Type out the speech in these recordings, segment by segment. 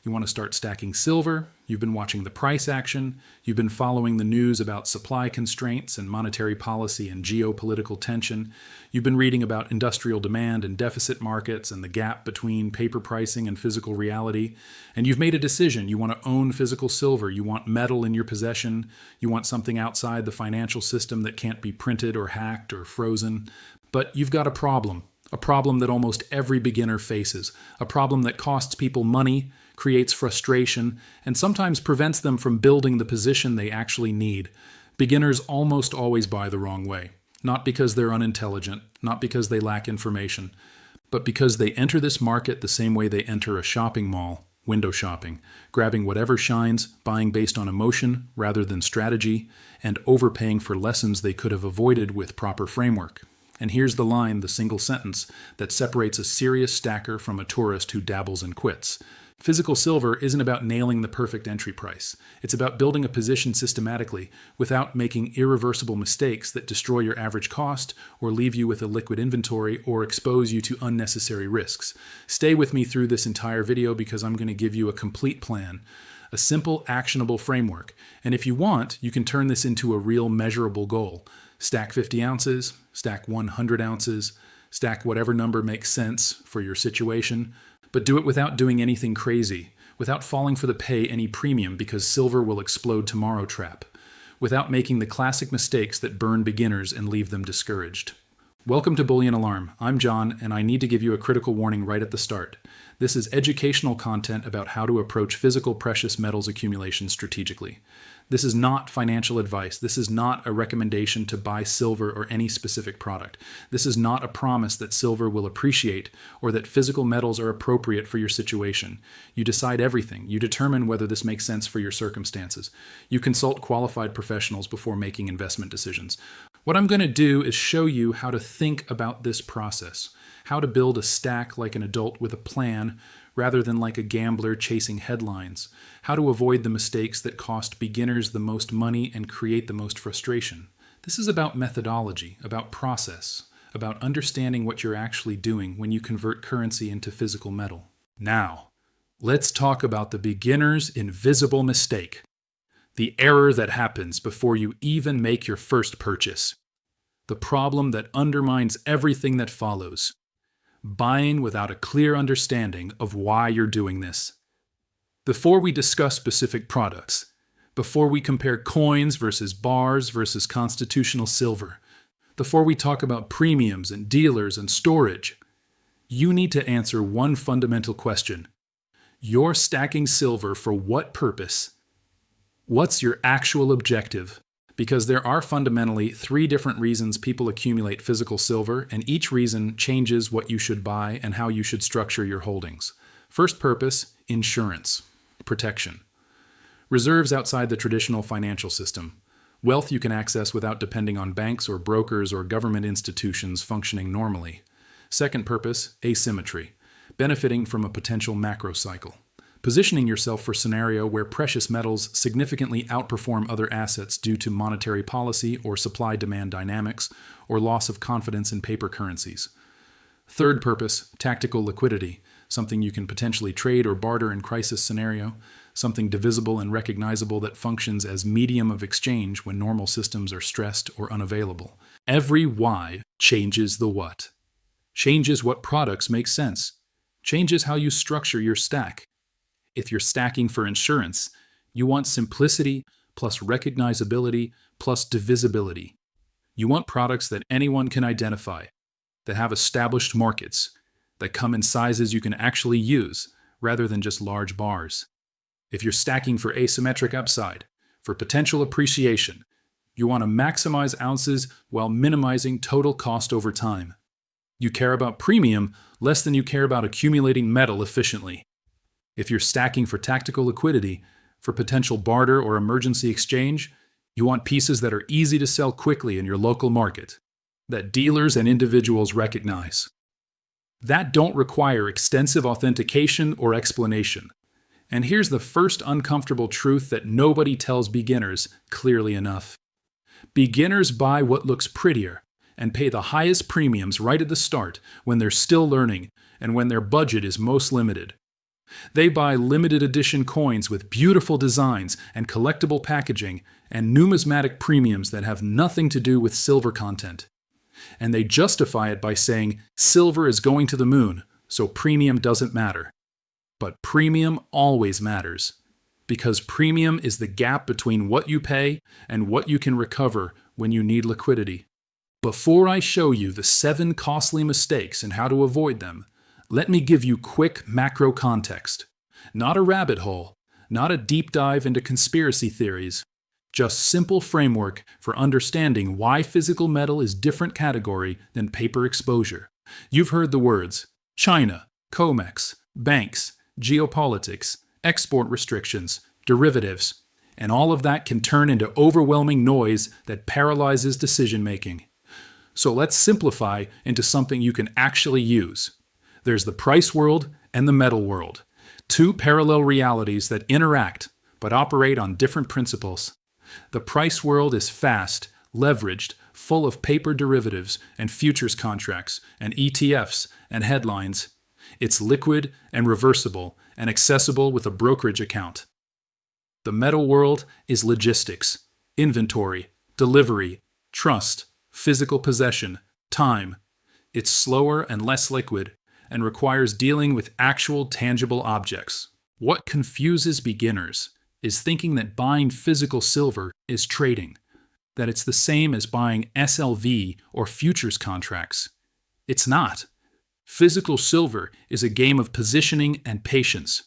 You want to start stacking silver. You've been watching the price action. You've been following the news about supply constraints and monetary policy and geopolitical tension. You've been reading about industrial demand and deficit markets and the gap between paper pricing and physical reality. And you've made a decision. You want to own physical silver. You want metal in your possession. You want something outside the financial system that can't be printed or hacked or frozen. But you've got a problem that almost every beginner faces, a problem that costs people money, creates frustration, and sometimes prevents them from building the position they actually need. Beginners almost always buy the wrong way, not because they're unintelligent, not because they lack information, but because they enter this market the same way they enter a shopping mall, window shopping, grabbing whatever shines, buying based on emotion rather than strategy, and overpaying for lessons they could have avoided with proper framework. And here's the line, the single sentence, that separates a serious stacker from a tourist who dabbles and quits. Physical silver isn't about nailing the perfect entry price. It's about building a position systematically without making irreversible mistakes that destroy your average cost or leave you with a liquid inventory or expose you to unnecessary risks. Stay with me through this entire video because I'm going to give you a complete plan, a simple, actionable framework. And if you want, you can turn this into a real measurable goal. Stack 50 ounces, stack 100 ounces, stack whatever number makes sense for your situation. But do it without doing anything crazy, without falling for the pay any premium because silver will explode tomorrow trap, without making the classic mistakes that burn beginners and leave them discouraged. Welcome to Bullion Alarm. I'm John, and I need to give you a critical warning right at the start. This is educational content about how to approach physical precious metals accumulation strategically. This is not financial advice. This is not a recommendation to buy silver or any specific product. This is not a promise that silver will appreciate or that physical metals are appropriate for your situation. You decide everything. You determine whether this makes sense for your circumstances. You consult qualified professionals before making investment decisions. What I'm going to do is show you how to think about this process, how to build a stack like an adult with a plan rather than like a gambler chasing headlines, how to avoid the mistakes that cost beginners the most money and create the most frustration. This is about methodology, about process, about understanding what you're actually doing when you convert currency into physical metal. Now, let's talk about the beginner's invisible mistake, the error that happens before you even make your first purchase, the problem that undermines everything that follows. Buying without a clear understanding of why you're doing this. Before we discuss specific products, before we compare coins versus bars versus constitutional silver, before we talk about premiums and dealers and storage, you need to answer one fundamental question. You're stacking silver for what purpose? What's your actual objective? Because there are fundamentally 3 different reasons people accumulate physical silver, and each reason changes what you should buy and how you should structure your holdings. First purpose, insurance, protection. Reserves outside the traditional financial system. Wealth you can access without depending on banks or brokers or government institutions functioning normally. Second purpose, asymmetry, benefiting from a potential macro cycle. Positioning yourself for a scenario where precious metals significantly outperform other assets due to monetary policy or supply-demand dynamics or loss of confidence in paper currencies. Third purpose, tactical liquidity, something you can potentially trade or barter in crisis scenario, something divisible and recognizable that functions as medium of exchange when normal systems are stressed or unavailable. Every why changes the what. Changes what products make sense. Changes how you structure your stack. If you're stacking for insurance, you want simplicity plus recognizability plus divisibility. You want products that anyone can identify, that have established markets, that come in sizes you can actually use rather than just large bars. If you're stacking for asymmetric upside, for potential appreciation, you want to maximize ounces while minimizing total cost over time. You care about premium less than you care about accumulating metal efficiently. If you're stacking for tactical liquidity, for potential barter or emergency exchange, you want pieces that are easy to sell quickly in your local market, that dealers and individuals recognize. That don't require extensive authentication or explanation. And here's the first uncomfortable truth that nobody tells beginners clearly enough. Beginners buy what looks prettier and pay the highest premiums right at the start when they're still learning and when their budget is most limited. They buy limited edition coins with beautiful designs and collectible packaging and numismatic premiums that have nothing to do with silver content. And they justify it by saying silver is going to the moon, so premium doesn't matter. But premium always matters, because premium is the gap between what you pay and what you can recover when you need liquidity. Before I show you the 7 costly mistakes and how to avoid them, let me give you quick macro context. Not a rabbit hole, not a deep dive into conspiracy theories, just simple framework for understanding why physical metal is different category than paper exposure. You've heard the words China, COMEX, banks, geopolitics, export restrictions, derivatives, and all of that can turn into overwhelming noise that paralyzes decision-making. So let's simplify into something you can actually use. There's the price world and the metal world, 2 parallel realities that interact but operate on different principles. The price world is fast, leveraged, full of paper derivatives and futures contracts and ETFs and headlines. It's liquid and reversible and accessible with a brokerage account. The metal world is logistics, inventory, delivery, trust, physical possession, time. It's slower and less liquid and requires dealing with actual tangible objects. What confuses beginners is thinking that buying physical silver is trading, that it's the same as buying SLV or futures contracts. It's not. Physical silver is a game of positioning and patience.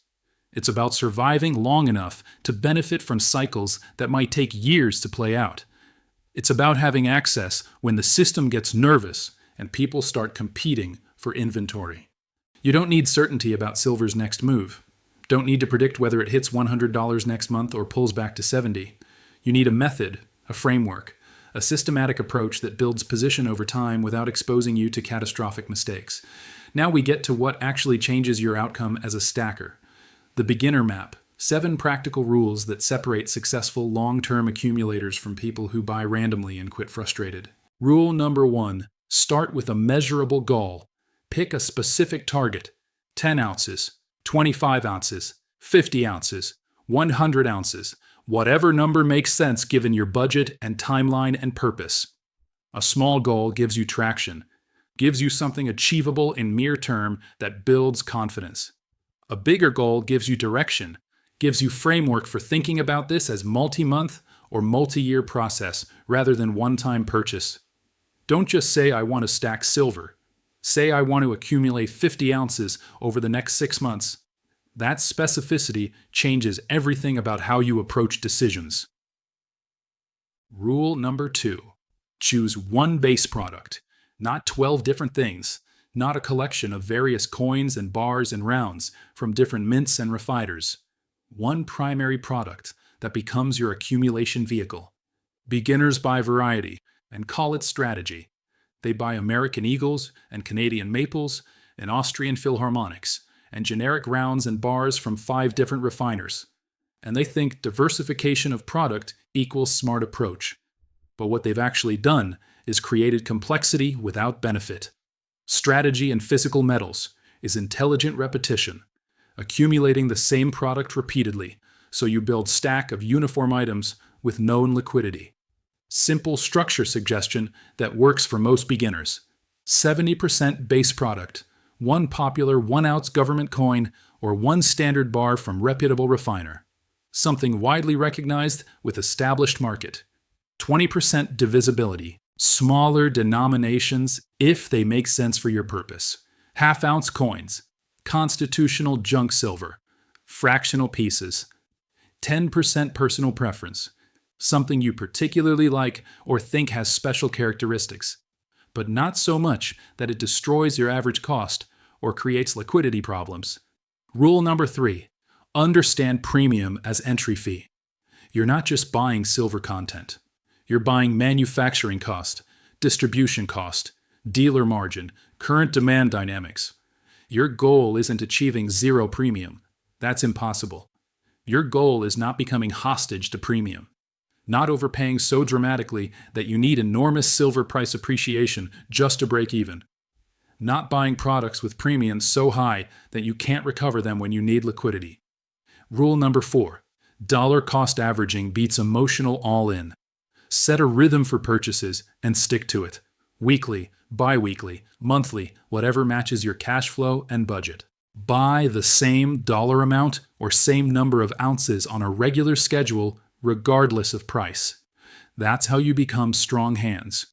It's about surviving long enough to benefit from cycles that might take years to play out. It's about having access when the system gets nervous and people start competing for inventory. You don't need certainty about silver's next move. Don't need to predict whether it hits $100 next month or pulls back to 70. You need a method, a framework, a systematic approach that builds position over time without exposing you to catastrophic mistakes. Now we get to what actually changes your outcome as a stacker. The beginner map, 7 practical rules that separate successful long-term accumulators from people who buy randomly and quit frustrated. Rule number 1, start with a measurable goal. Pick a specific target, 10 ounces, 25 ounces, 50 ounces, 100 ounces, whatever number makes sense given your budget and timeline and purpose. A small goal gives you traction, gives you something achievable in near term that builds confidence. A bigger goal gives you direction, gives you framework for thinking about this as multi-month or multi-year process rather than one-time purchase. Don't just say, I want to stack silver. Say I want to accumulate 50 ounces over the next 6 months. That specificity changes everything about how you approach decisions. Rule number 2, choose one base product, not 12 different things, not a collection of various coins and bars and rounds from different mints and refiners. One primary product that becomes your accumulation vehicle. Beginners buy variety and call it strategy. They buy American Eagles and Canadian Maples and Austrian Philharmonics and generic rounds and bars from 5 different refiners. And they think diversification of product equals smart approach. But what they've actually done is created complexity without benefit. Strategy in physical metals is intelligent repetition, accumulating the same product repeatedly so you build stack of uniform items with known liquidity. Simple structure suggestion that works for most beginners. 70% base product, 1 popular 1-ounce government coin, or 1 standard bar from reputable refiner. Something widely recognized with established market. 20% divisibility, smaller denominations if they make sense for your purpose. Half-ounce coins, constitutional junk silver, fractional pieces. 10% personal preference. Something you particularly like or think has special characteristics, but not so much that it destroys your average cost or creates liquidity problems. Rule number 3, understand premium as entry fee. You're not just buying silver content. You're buying manufacturing cost, distribution cost, dealer margin, current demand dynamics. Your goal isn't achieving 0 premium. That's impossible. Your goal is not becoming hostage to premium. Not overpaying so dramatically that you need enormous silver price appreciation just to break even. Not buying products with premiums so high that you can't recover them when you need liquidity. Rule number 4. Dollar cost averaging beats emotional all-in. Set a rhythm for purchases and stick to it. Weekly, bi-weekly, monthly, whatever matches your cash flow and budget. Buy the same dollar amount or same number of ounces on a regular schedule regardless of price. That's how you become strong hands.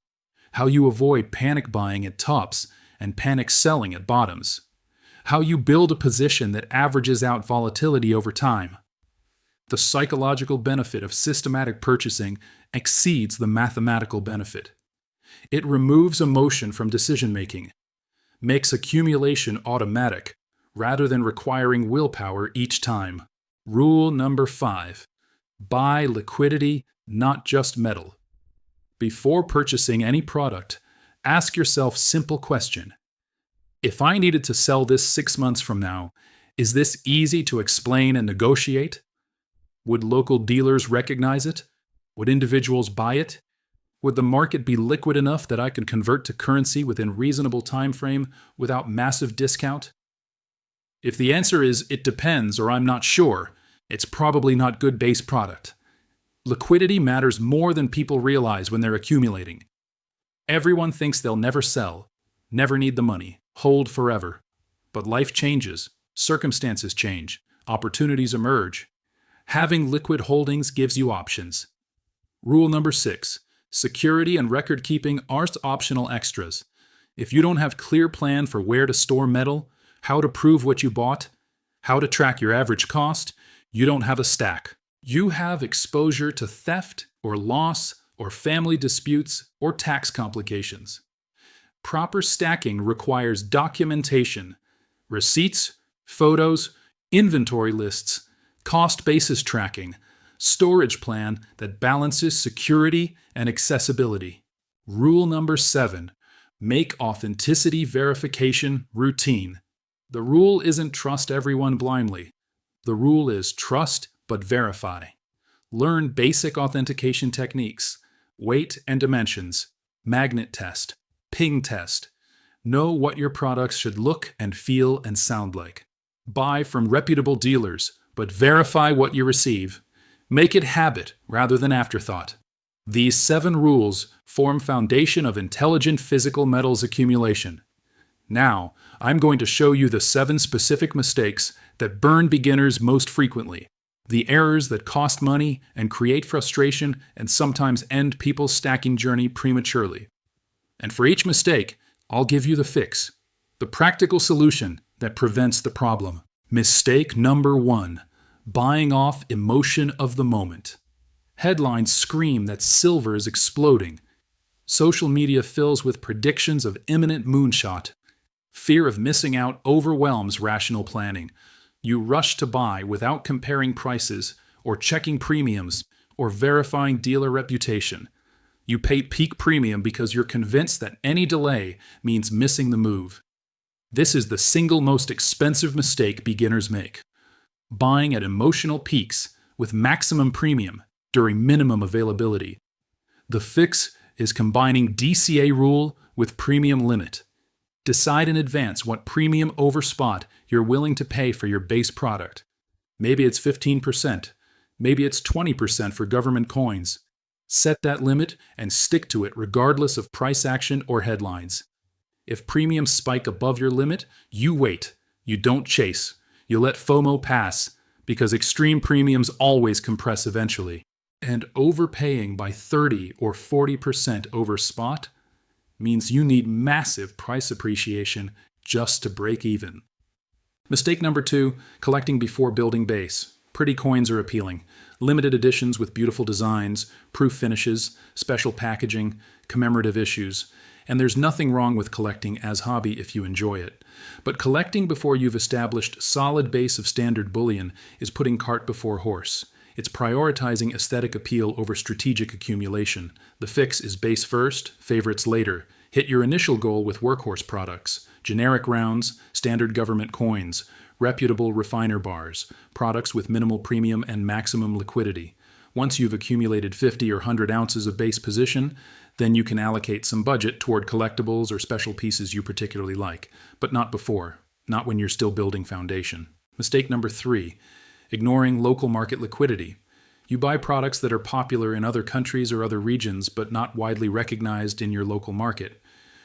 How you avoid panic buying at tops and panic selling at bottoms. How you build a position that averages out volatility over time. The psychological benefit of systematic purchasing exceeds the mathematical benefit. It removes emotion from decision-making, makes accumulation automatic, rather than requiring willpower each time. Rule number 5. Buy liquidity, not just metal. Before purchasing any product, ask yourself a simple question. If I needed to sell this 6 months from now, is this easy to explain and negotiate? Would local dealers recognize it? Would individuals buy it? Would the market be liquid enough that I could convert to currency within reasonable time frame without massive discount? If the answer is it depends or I'm not sure, it's probably not good base product. Liquidity matters more than people realize when they're accumulating. Everyone thinks they'll never sell, never need the money, hold forever. But life changes, circumstances change, opportunities emerge. Having liquid holdings gives you options. Rule number 6. Security and record keeping aren't optional extras. If you don't have a clear plan for where to store metal, how to prove what you bought, how to track your average cost, you don't have a stack. You have exposure to theft or loss or family disputes or tax complications. Proper stacking requires documentation, receipts, photos, inventory lists, cost basis tracking, storage plan that balances security and accessibility. Rule number 7. Make authenticity verification routine. The rule isn't trust everyone blindly. The rule is trust but verify. Learn basic authentication techniques, weight and dimensions, magnet test, ping test. Know what your products should look and feel and sound like. Buy from reputable dealers, but verify what you receive. Make it habit rather than afterthought. These 7 rules form foundation of intelligent physical metals accumulation. Now, I'm going to show you the 7 specific mistakes that burn beginners most frequently. The errors that cost money and create frustration and sometimes end people's stacking journey prematurely. And for each mistake, I'll give you the fix, the practical solution that prevents the problem. Mistake number 1, buying off emotion of the moment. Headlines scream that silver is exploding. Social media fills with predictions of imminent moonshot. Fear of missing out overwhelms rational planning. You rush to buy without comparing prices, or checking premiums, or verifying dealer reputation. You pay peak premium because you're convinced that any delay means missing the move. This is the single most expensive mistake beginners make. Buying at emotional peaks with maximum premium during minimum availability. The fix is combining DCA rule with premium limit. Decide in advance what premium over spot you're willing to pay for your base product. Maybe it's 15%. Maybe it's 20% for government coins. Set that limit and stick to it regardless of price action or headlines. If premiums spike above your limit, you wait. You don't chase. You let FOMO pass, because extreme premiums always compress eventually. And overpaying by 30 or 40% over spot means you need massive price appreciation just to break even. Mistake number 2, collecting before building base. Pretty coins are appealing. Limited editions with beautiful designs, proof finishes, special packaging, commemorative issues. And there's nothing wrong with collecting as hobby if you enjoy it. But collecting before you've established solid base of standard bullion is putting cart before horse. It's prioritizing aesthetic appeal over strategic accumulation. The fix is base first, favorites later. Hit your initial goal with workhorse products, generic rounds, standard government coins, reputable refiner bars, products with minimal premium and maximum liquidity. Once you've accumulated 50 or 100 ounces of base position, Then you can allocate some budget toward collectibles or special pieces you particularly like, but not before, not when you're still building foundation. Mistake number 3, ignoring local market liquidity. You buy products that are popular in other countries or other regions, but not widely recognized in your local market.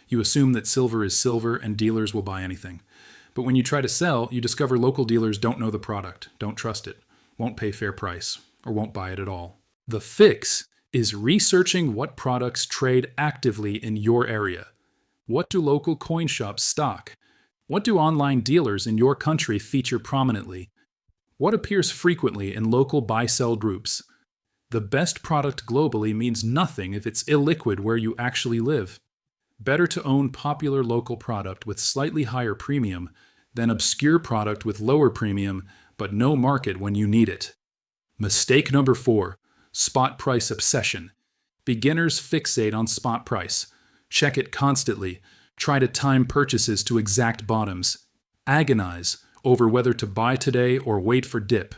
You assume that silver is silver and dealers will buy anything. But when you try to sell, you discover local dealers don't know the product, don't trust it, won't pay fair price, or won't buy it at all. The fix is researching what products trade actively in your area. What do local coin shops stock? What do online dealers in your country feature prominently? What appears frequently in local buy-sell groups? The best product globally means nothing if it's illiquid where you actually live. Better to own popular local product with slightly higher premium than obscure product with lower premium but no market when you need it. Mistake number 4, spot price obsession. Beginners fixate on spot price. Check it constantly. Try to time purchases to exact bottoms. Agonize over whether to buy today or wait for dip.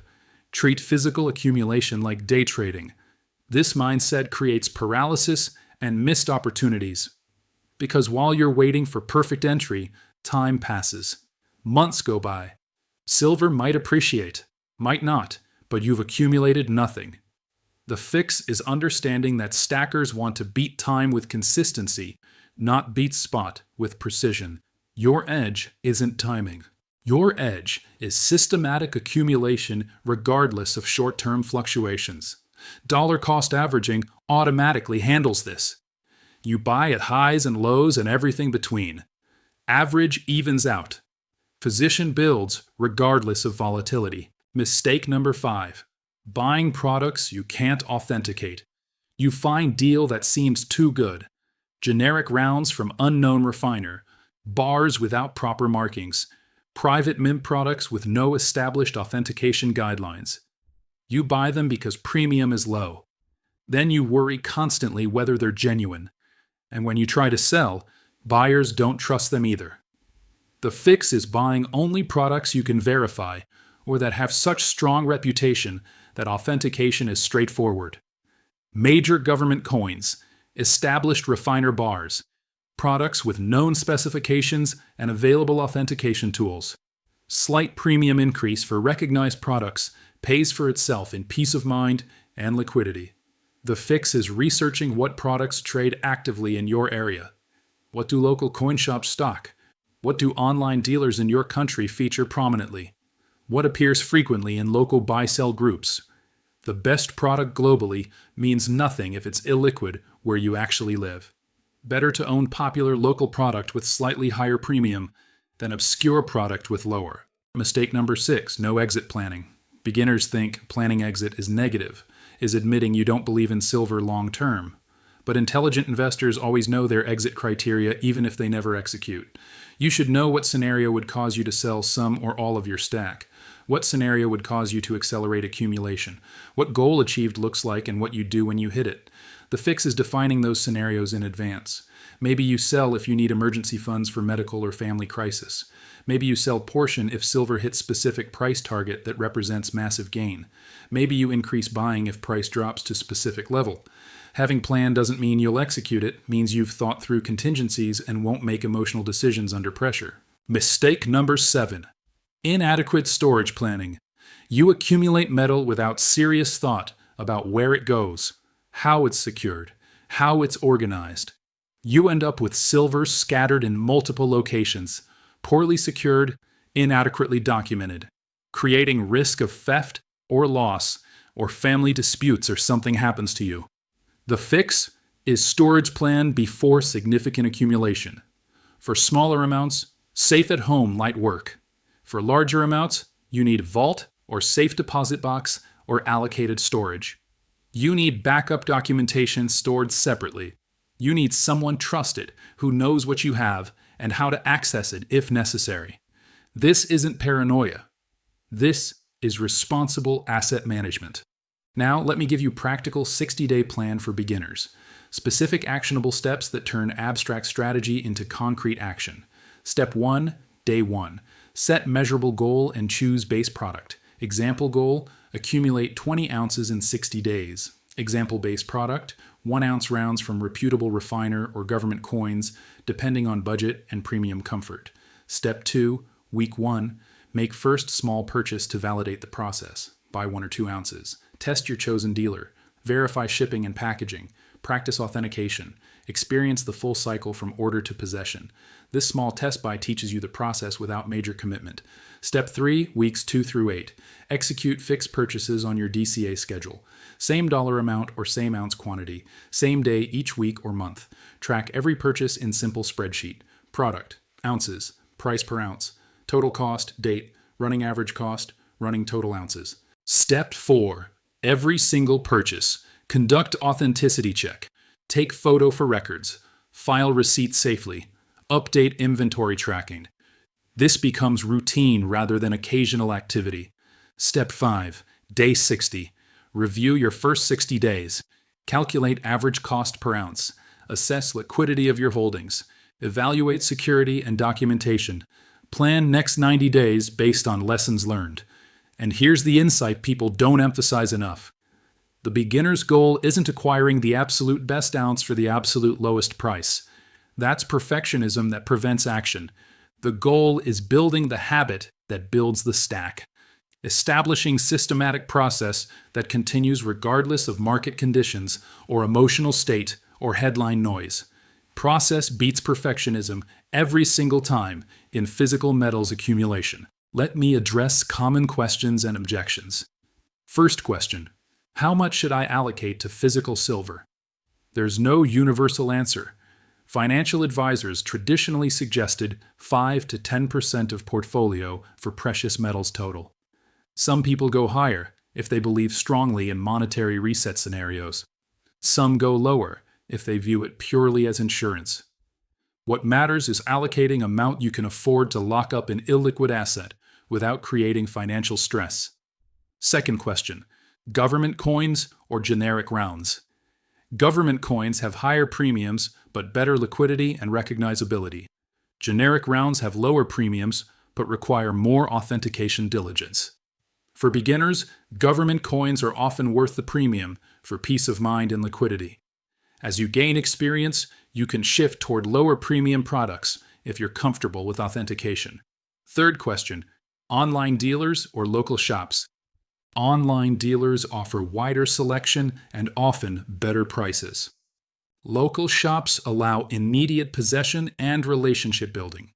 Treat physical accumulation like day trading. This mindset creates paralysis and missed opportunities. Because while you're waiting for perfect entry, time passes. Months go by. Silver might appreciate, might not, but you've accumulated nothing. The fix is understanding that stackers want to beat time with consistency, not beat spot with precision. Your edge isn't timing. Your edge is systematic accumulation regardless of short-term fluctuations. Dollar cost averaging automatically handles this. You buy at highs and lows and everything between. Average evens out. Position builds regardless of volatility. Mistake number 5. Buying products you can't authenticate. You find deal that seems too good. Generic rounds from unknown refiner. Bars without proper markings. Private mint products with no established authentication guidelines. You buy them because premium is low. Then you worry constantly whether they're genuine. And when you try to sell, buyers don't trust them either. The fix is buying only products you can verify or that have such strong reputation that authentication is straightforward. Major government coins, established refiner bars, products with known specifications and available authentication tools. Slight premium increase for recognized products pays for itself in peace of mind and liquidity. The fix is researching what products trade actively in your area. What do local coin shops stock? What do online dealers in your country feature prominently? What appears frequently in local buy-sell groups? The best product globally means nothing if it's illiquid where you actually live. Better to own popular local product with slightly higher premium than obscure product with lower. Mistake number 6, no exit planning. Beginners think planning exit is negative, is admitting you don't believe in silver long term. But intelligent investors always know their exit criteria even if they never execute. You should know what scenario would cause you to sell some or all of your stack. What scenario would cause you to accelerate accumulation? What goal achieved looks like and what you do when you hit it. The fix is defining those scenarios in advance. Maybe you sell if you need emergency funds for medical or family crisis. Maybe you sell portion if silver hits specific price target that represents massive gain. Maybe you increase buying if price drops to specific level. Having planned doesn't mean you'll execute it, means you've thought through contingencies and won't make emotional decisions under pressure. Mistake number 7. Inadequate storage planning. You accumulate metal without serious thought about where it goes, how it's secured, how it's organized. You end up with silver scattered in multiple locations, poorly secured, inadequately documented, creating risk of theft or loss or family disputes or something happens to you. The fix is storage plan before significant accumulation. For smaller amounts, safe at home light work. For larger amounts, you need vault or safe deposit box or allocated storage. You need backup documentation stored separately. You need someone trusted who knows what you have and how to access it if necessary. This isn't paranoia. This is responsible asset management. Now, let me give you a practical 60-day plan for beginners. Specific actionable steps that turn abstract strategy into concrete action. Step 1, day 1. Set measurable goal and choose base product. Example goal, accumulate 20 ounces in 60 days. Example-based product, 1-ounce rounds from reputable refiner or government coins, depending on budget and premium comfort. Step 2, week 1, make first small purchase to validate the process. Buy 1 or 2 ounces. Test your chosen dealer. Verify shipping and packaging. Practice authentication. Experience the full cycle from order to possession. This small test buy teaches you the process without major commitment. Step 3, weeks 2 through 8. Execute fixed purchases on your DCA schedule. Same dollar amount or same ounce quantity. Same day each week or month. Track every purchase in simple spreadsheet. Product, ounces, price per ounce, total cost, date, running average cost, running total ounces. Step 4, every single purchase. Conduct authenticity check. Take photo for records. File receipts safely. Update inventory tracking. This becomes routine rather than occasional activity. Step 5, day 60. Review your first 60 days. Calculate average cost per ounce. Assess liquidity of your holdings. Evaluate security and documentation. Plan next 90 days based on lessons learned. And here's the insight people don't emphasize enough. The beginner's goal isn't acquiring the absolute best ounce for the absolute lowest price. That's perfectionism that prevents action. The goal is building the habit that builds the stack. Establishing systematic process that continues regardless of market conditions or emotional state or headline noise. Process beats perfectionism every single time in physical metals accumulation. Let me address common questions and objections. First question, how much should I allocate to physical silver? There's no universal answer. Financial advisors traditionally suggested 5 to 10% of portfolio for precious metals total. Some people go higher if they believe strongly in monetary reset scenarios. Some go lower if they view it purely as insurance. What matters is allocating amount you can afford to lock up an illiquid asset without creating financial stress. Second question, government coins or generic rounds? Government coins have higher premiums but better liquidity and recognizability. Generic rounds have lower premiums but require more authentication diligence. For beginners, government coins are often worth the premium for peace of mind and liquidity. As you gain experience, you can shift toward lower premium products if you're comfortable with authentication. Third question, online dealers or local shops? Online dealers offer wider selection and often better prices. Local shops allow immediate possession and relationship building.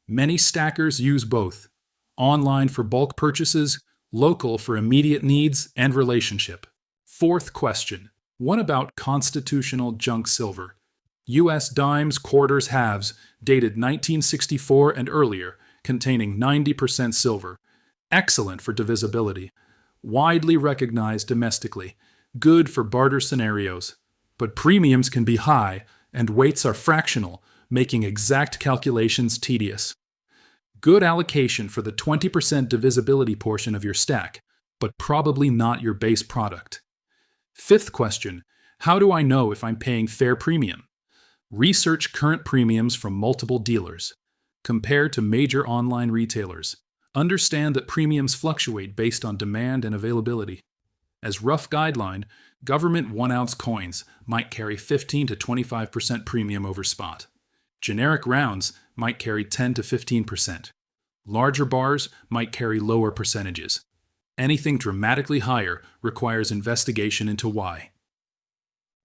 Many stackers use both, online for bulk purchases, local for immediate needs and relationship. Fourth question, what about constitutional junk silver? U.S. dimes, quarters, halves, dated 1964 and earlier, containing 90% silver. Excellent for divisibility. Widely recognized domestically. Good for barter scenarios. But premiums can be high, and weights are fractional, making exact calculations tedious. Good allocation for the 20% divisibility portion of your stack, but probably not your base product. Fifth question, how do I know if I'm paying fair premium? Research current premiums from multiple dealers. Compare to major online retailers. Understand that premiums fluctuate based on demand and availability. As rough guideline, government 1-ounce coins might carry 15 to 25% premium over spot. Generic rounds might carry 10 to 15%. Larger bars might carry lower percentages. Anything dramatically higher requires investigation into why.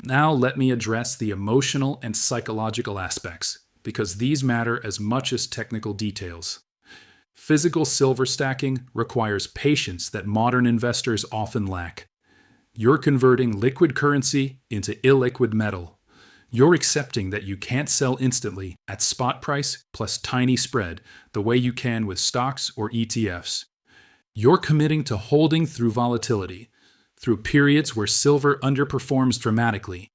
Now let me address the emotional and psychological aspects, because these matter as much as technical details. Physical silver stacking requires patience that modern investors often lack. You're converting liquid currency into illiquid metal. You're accepting that you can't sell instantly at spot price plus tiny spread the way you can with stocks or ETFs. You're committing to holding through volatility, through periods where silver underperforms dramatically,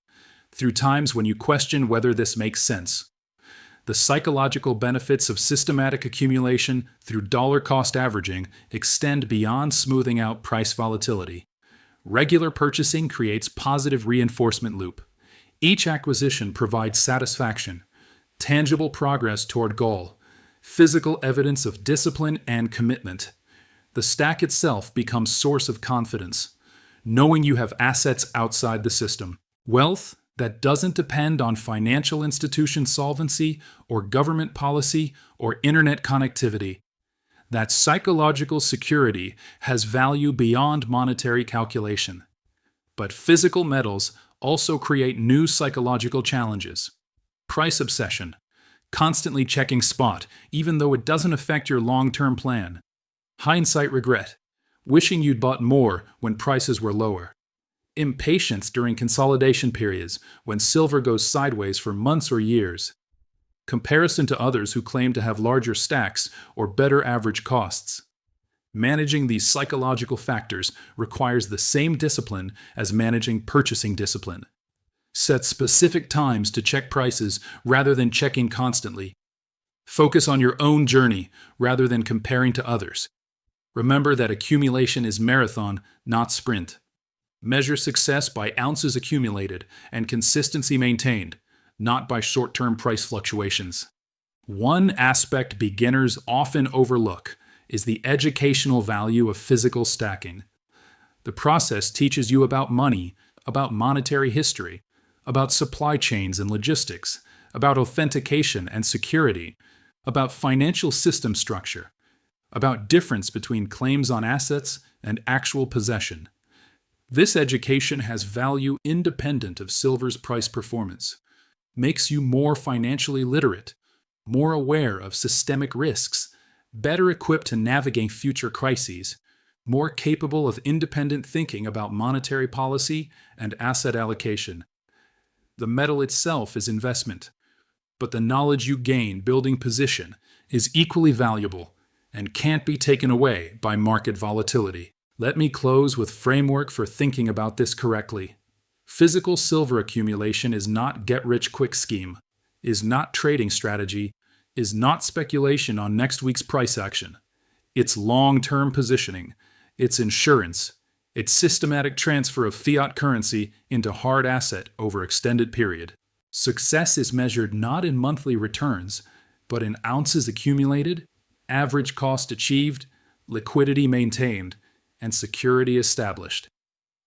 through times when you question whether this makes sense. The psychological benefits of systematic accumulation through dollar cost averaging extend beyond smoothing out price volatility. Regular purchasing creates positive reinforcement loop. Each acquisition provides satisfaction, tangible progress toward goal, physical evidence of discipline and commitment. The stack itself becomes source of confidence. knowing you have assets outside the system. Wealth that doesn't depend on financial institution solvency or government policy or internet connectivity. That psychological security has value beyond monetary calculation. But physical metals also create new psychological challenges. Price obsession, constantly checking spot, even though it doesn't affect your long-term plan. Hindsight regret, wishing you'd bought more when prices were lower. Impatience during consolidation periods when silver goes sideways for months or years. Comparison to others who claim to have larger stacks or better average costs. Managing these psychological factors requires the same discipline as managing purchasing discipline. Set specific times to check prices rather than checking constantly. Focus on your own journey rather than comparing to others. Remember that accumulation is marathon, not sprint. Measure success by ounces accumulated and consistency maintained, not by short-term price fluctuations. One aspect beginners often overlook is the educational value of physical stacking. The process teaches you about money, about monetary history, about supply chains and logistics, about authentication and security, about financial system structure, about difference between claims on assets and actual possession. This education has value independent of silver's price performance, makes you more financially literate, more aware of systemic risks, better equipped to navigate future crises, more capable of independent thinking about monetary policy and asset allocation. The metal itself is investment, but the knowledge you gain building position is equally valuable and can't be taken away by market volatility. Let me close with framework for thinking about this correctly. Physical silver accumulation is not get-rich-quick scheme, is not trading strategy, is not speculation on next week's price action. It's long-term positioning, it's insurance, it's systematic transfer of fiat currency into hard asset over extended period. Success is measured not in monthly returns, but in ounces accumulated, average cost achieved, liquidity maintained, and security established.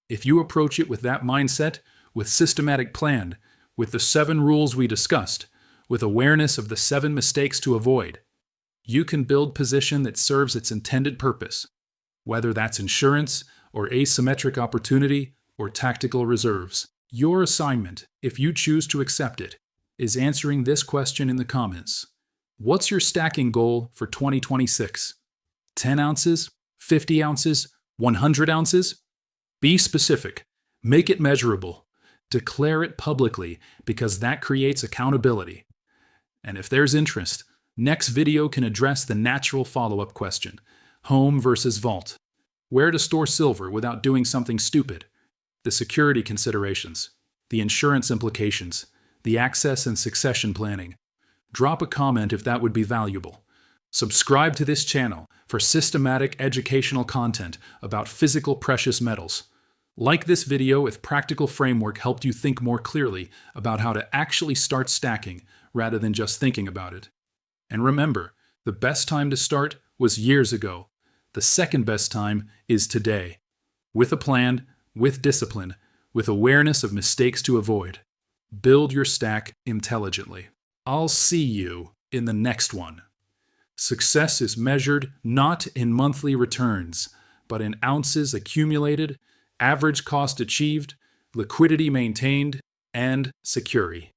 If you approach it with that mindset, with systematic plan, with the 7 rules we discussed, with awareness of the 7 mistakes to avoid, you can build position that serves its intended purpose, whether that's insurance or asymmetric opportunity or tactical reserves. Your assignment, if you choose to accept it, is answering this question in the comments. What's your stacking goal for 2026? 10 ounces? 50 ounces? 100 ounces? Be specific. Make it measurable. Declare it publicly because that creates accountability. And if there's interest, next video can address the natural follow-up question: home versus vault. Where to store silver without doing something stupid. The security considerations, the insurance implications, the access and succession planning. Drop a comment if that would be valuable. Subscribe to this channel for systematic educational content about physical precious metals. Like this video if practical framework helped you think more clearly about how to actually start stacking rather than just thinking about it. And remember, the best time to start was years ago. The second best time is today. With a plan, with discipline, with awareness of mistakes to avoid. Build your stack intelligently. I'll see you in the next one. Success is measured not in monthly returns, but in ounces accumulated, average cost achieved, liquidity maintained, and security.